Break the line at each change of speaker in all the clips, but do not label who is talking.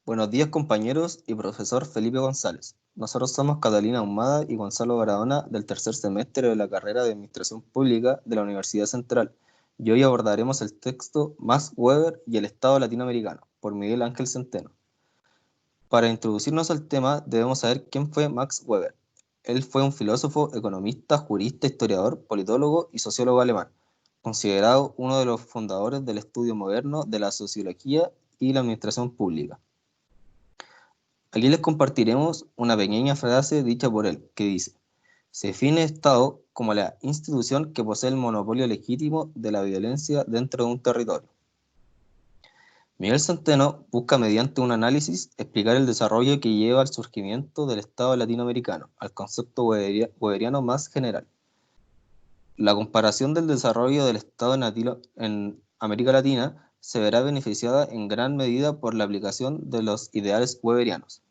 Buenos días compañeros y profesor Felipe González. Nosotros somos Catalina Ahumada y Gonzalo Baradona del tercer semestre de la carrera de Administración Pública de la Universidad Central y hoy abordaremos el texto Max Weber y el Estado Latinoamericano por Miguel Ángel Centeno. Para introducirnos al tema debemos saber quién fue Max Weber. Él fue un filósofo, economista, jurista, historiador, politólogo y sociólogo alemán, considerado uno de los fundadores del estudio moderno de la sociología y la administración pública. Aquí les compartiremos una pequeña frase dicha por él, que dice: se define Estado como la institución que posee el monopolio legítimo de la violencia dentro de un territorio. Miguel Centeno busca mediante un análisis explicar el desarrollo que lleva al surgimiento del Estado latinoamericano, al concepto weberiano más general. La comparación del desarrollo del Estado en América Latina se verá beneficiada en gran medida por la aplicación de los ideales weberianos.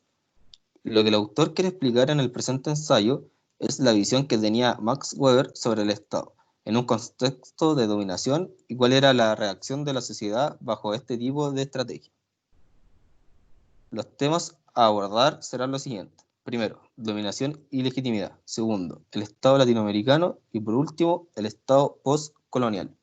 Lo que el autor quiere explicar en el presente ensayo es la visión que tenía Max Weber sobre el Estado, en un contexto de dominación, y cuál era la reacción de la sociedad bajo este tipo de estrategia. Los temas a abordar serán los siguientes. Primero, dominación y legitimidad. Segundo, el Estado latinoamericano. Y por último, el Estado postcolonial.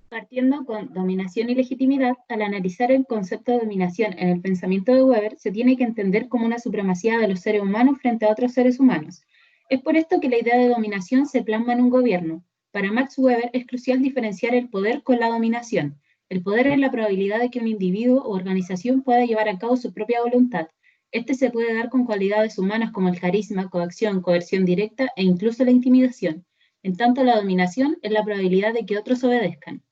Partiendo con dominación y legitimidad, al analizar el concepto de dominación en el pensamiento de Weber, se tiene que entender como una supremacía de los seres humanos frente a otros seres humanos. Es por esto que la idea de dominación se plasma en un gobierno. Para Max Weber es crucial diferenciar el poder con la dominación. El poder es la probabilidad de que un individuo o organización pueda llevar a cabo su propia voluntad. Este se puede dar con cualidades humanas como el carisma, coacción, coerción directa e incluso la intimidación. En tanto, la dominación es la probabilidad de que otros obedezcan.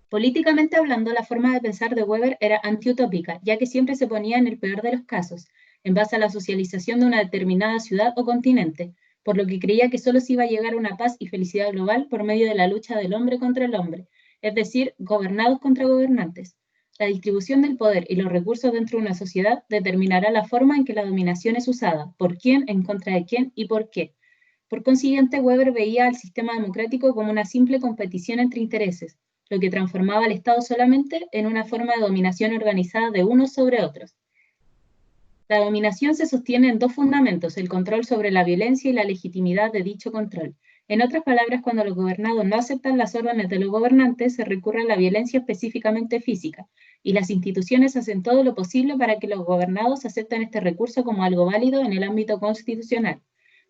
Políticamente hablando, la forma de pensar de Weber era antiutópica, ya que siempre se ponía en el peor de los casos, en base a la socialización de una determinada ciudad o continente, por lo que creía que solo se iba a llegar a una paz y felicidad global por medio de la lucha del hombre contra el hombre, es decir, gobernados contra gobernantes. La distribución del poder y los recursos dentro de una sociedad determinará la forma en que la dominación es usada, por quién, en contra de quién y por qué. Por consiguiente, Weber veía al sistema democrático como una simple competición entre intereses, lo que transformaba al Estado solamente en una forma de dominación organizada de unos sobre otros. La dominación se sostiene en dos fundamentos: el control sobre la violencia y la legitimidad de dicho control. En otras palabras, cuando los gobernados no aceptan las órdenes de los gobernantes, se recurre a la violencia específicamente física, y las instituciones hacen todo lo posible para que los gobernados acepten este recurso como algo válido en el ámbito constitucional.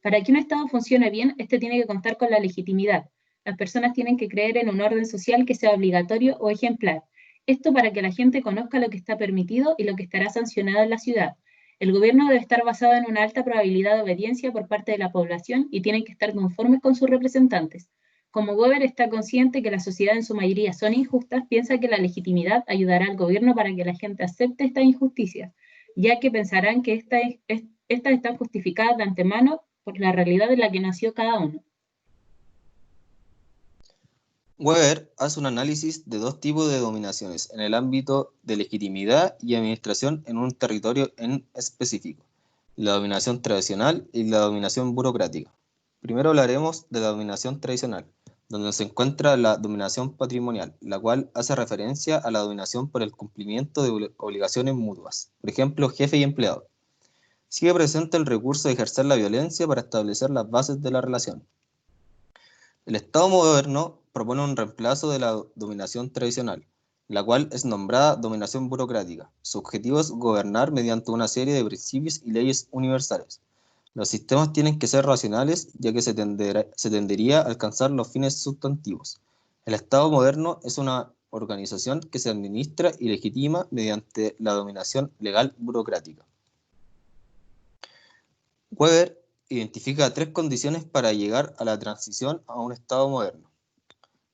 Para que un Estado funcione bien, este tiene que contar con la legitimidad. Las personas tienen que creer en un orden social que sea obligatorio o ejemplar. Esto para que la gente conozca lo que está permitido y lo que estará sancionado en la ciudad. El gobierno debe estar basado en una alta probabilidad de obediencia por parte de la población y tienen que estar conformes con sus representantes. Como Weber está consciente que la sociedad en su mayoría son injustas, piensa que la legitimidad ayudará al gobierno para que la gente acepte estas injusticias, ya que pensarán que estas están justificadas de antemano por la realidad en la que nació cada uno.
Weber hace un análisis de dos tipos de dominaciones en el ámbito de legitimidad y administración en un territorio en específico: la dominación tradicional y la dominación burocrática. Primero hablaremos de la dominación tradicional, donde se encuentra la dominación patrimonial, la cual hace referencia a la dominación por el cumplimiento de obligaciones mutuas, por ejemplo, jefe y empleado. Sigue presente el recurso de ejercer la violencia para establecer las bases de la relación. El Estado moderno propone un reemplazo de la dominación tradicional, la cual es nombrada dominación burocrática. Su objetivo es gobernar mediante una serie de principios y leyes universales. Los sistemas tienen que ser racionales, ya que se tendería a alcanzar los fines sustantivos. El Estado moderno es una organización que se administra y legitima mediante la dominación legal burocrática. Weber identifica tres condiciones para llegar a la transición a un Estado moderno.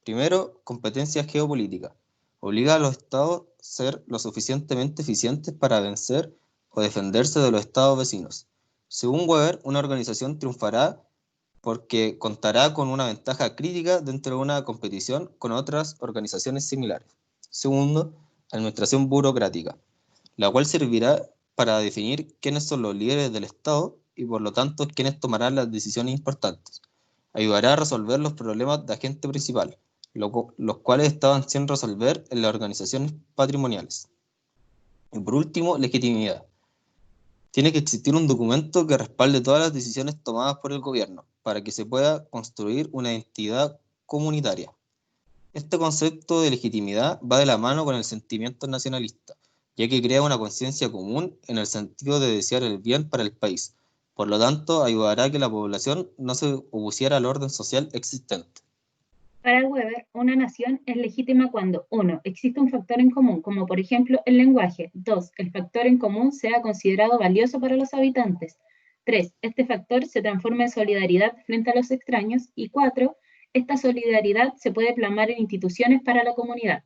Primero, competencia geopolítica. Obliga a los estados a ser lo suficientemente eficientes para vencer o defenderse de los estados vecinos. Según Weber, una organización triunfará porque contará con una ventaja crítica dentro de una competición con otras organizaciones similares. Segundo, administración burocrática, la cual servirá para definir quiénes son los líderes del Estado y por lo tanto quiénes tomarán las decisiones importantes. Ayudará a resolver los problemas de agente principal, los cuales estaban sin resolver en las organizaciones patrimoniales. Y por último, legitimidad. Tiene que existir un documento que respalde todas las decisiones tomadas por el gobierno para que se pueda construir una entidad comunitaria. Este concepto de legitimidad va de la mano con el sentimiento nacionalista, ya que crea una conciencia común en el sentido de desear el bien para el país. Por lo tanto, ayudará a que la población no se opusiera al orden social existente.
Para Weber, una nación es legítima cuando 1. Existe un factor en común, como por ejemplo el lenguaje. 2. El factor en común sea considerado valioso para los habitantes. 3. Este factor se transforma en solidaridad frente a los extraños. Y 4. Esta solidaridad se puede plasmar en instituciones para la comunidad.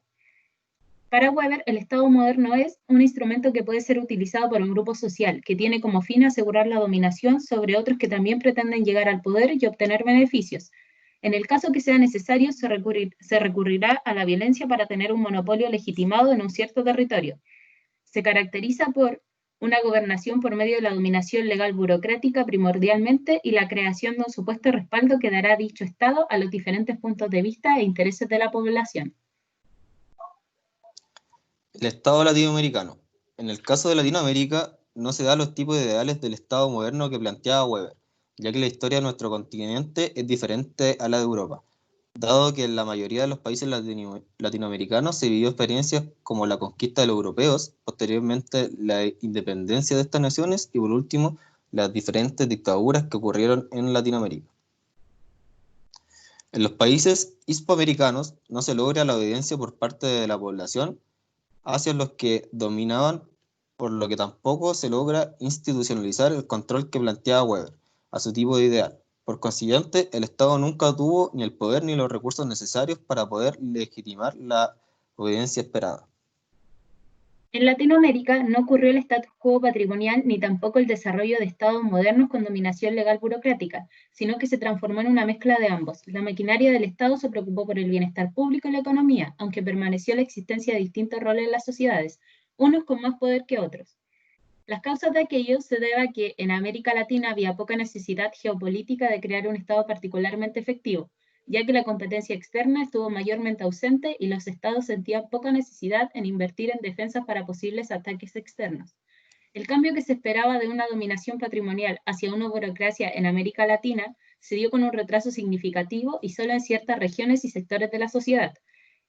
Para Weber, el Estado moderno es un instrumento que puede ser utilizado por un grupo social, que tiene como fin asegurar la dominación sobre otros que también pretenden llegar al poder y obtener beneficios. En el caso que sea necesario, se recurrirá a la violencia para tener un monopolio legitimado en un cierto territorio. Se caracteriza por una gobernación por medio de la dominación legal burocrática primordialmente y la creación de un supuesto respaldo que dará dicho Estado a los diferentes puntos de vista e intereses de la población.
El Estado latinoamericano. En el caso de Latinoamérica, no se da los tipos de ideales del Estado moderno que planteaba Weber, ya que la historia de nuestro continente es diferente a la de Europa, dado que en la mayoría de los países latinoamericanos se vivió experiencias como la conquista de los europeos, posteriormente la independencia de estas naciones y por último las diferentes dictaduras que ocurrieron en Latinoamérica. En los países hispanoamericanos no se logra la obediencia por parte de la población hacia los que dominaban, por lo que tampoco se logra institucionalizar el control que planteaba Weber a su tipo de ideal. Por consiguiente, el Estado nunca tuvo ni el poder ni los recursos necesarios para poder legitimar la obediencia esperada.
En Latinoamérica no ocurrió el status quo patrimonial ni tampoco el desarrollo de estados modernos con dominación legal burocrática, sino que se transformó en una mezcla de ambos. La maquinaria del Estado se preocupó por el bienestar público y la economía, aunque permaneció la existencia de distintos roles en las sociedades, unos con más poder que otros. Las causas de aquello se debe a que en América Latina había poca necesidad geopolítica de crear un Estado particularmente efectivo, ya que la competencia externa estuvo mayormente ausente y los estados sentían poca necesidad en invertir en defensas para posibles ataques externos. El cambio que se esperaba de una dominación patrimonial hacia una burocracia en América Latina se dio con un retraso significativo y solo en ciertas regiones y sectores de la sociedad.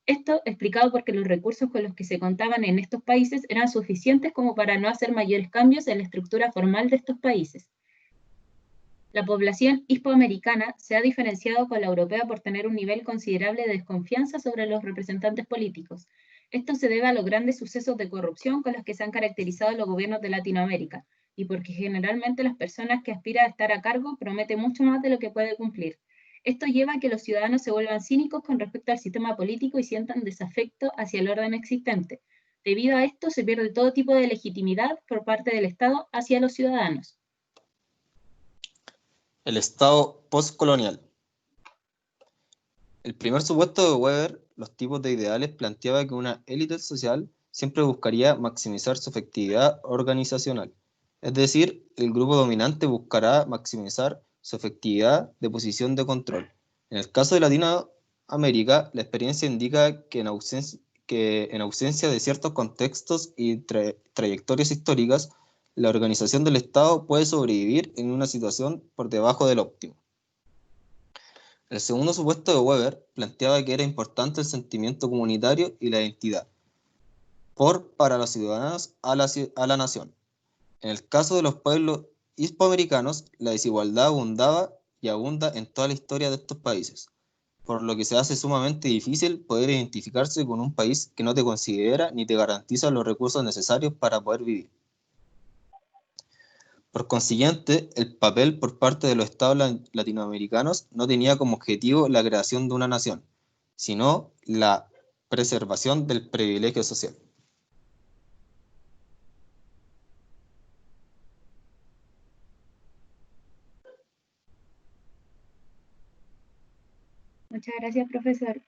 Esto explicado porque los recursos con los que se contaban en estos países eran suficientes como para no hacer mayores cambios en la estructura formal de estos países. La población hispanoamericana se ha diferenciado con la europea por tener un nivel considerable de desconfianza sobre los representantes políticos. Esto se debe a los grandes sucesos de corrupción con los que se han caracterizado los gobiernos de Latinoamérica y porque generalmente las personas que aspiran a estar a cargo prometen mucho más de lo que puede cumplir. Esto lleva a que los ciudadanos se vuelvan cínicos con respecto al sistema político y sientan desafecto hacia el orden existente. Debido a esto, se pierde todo tipo de legitimidad por parte del Estado hacia los ciudadanos.
El Estado postcolonial. El primer supuesto de Weber, los tipos de ideales, planteaba que una élite social siempre buscaría maximizar su efectividad organizacional. Es decir, el grupo dominante buscará maximizar su efectividad de posición de control. En el caso de Latinoamérica, la experiencia indica que en ausencia de ciertos contextos y trayectorias históricas, la organización del Estado puede sobrevivir en una situación por debajo del óptimo. El segundo supuesto de Weber planteaba que era importante el sentimiento comunitario y la identidad para los ciudadanos a la nación. En el caso de los pueblos hispanoamericanos, la desigualdad abundaba y abunda en toda la historia de estos países, por lo que se hace sumamente difícil poder identificarse con un país que no te considera ni te garantiza los recursos necesarios para poder vivir. Por consiguiente, el papel por parte de los estados latinoamericanos no tenía como objetivo la creación de una nación, sino la preservación del privilegio social.
Muchas gracias, profesor.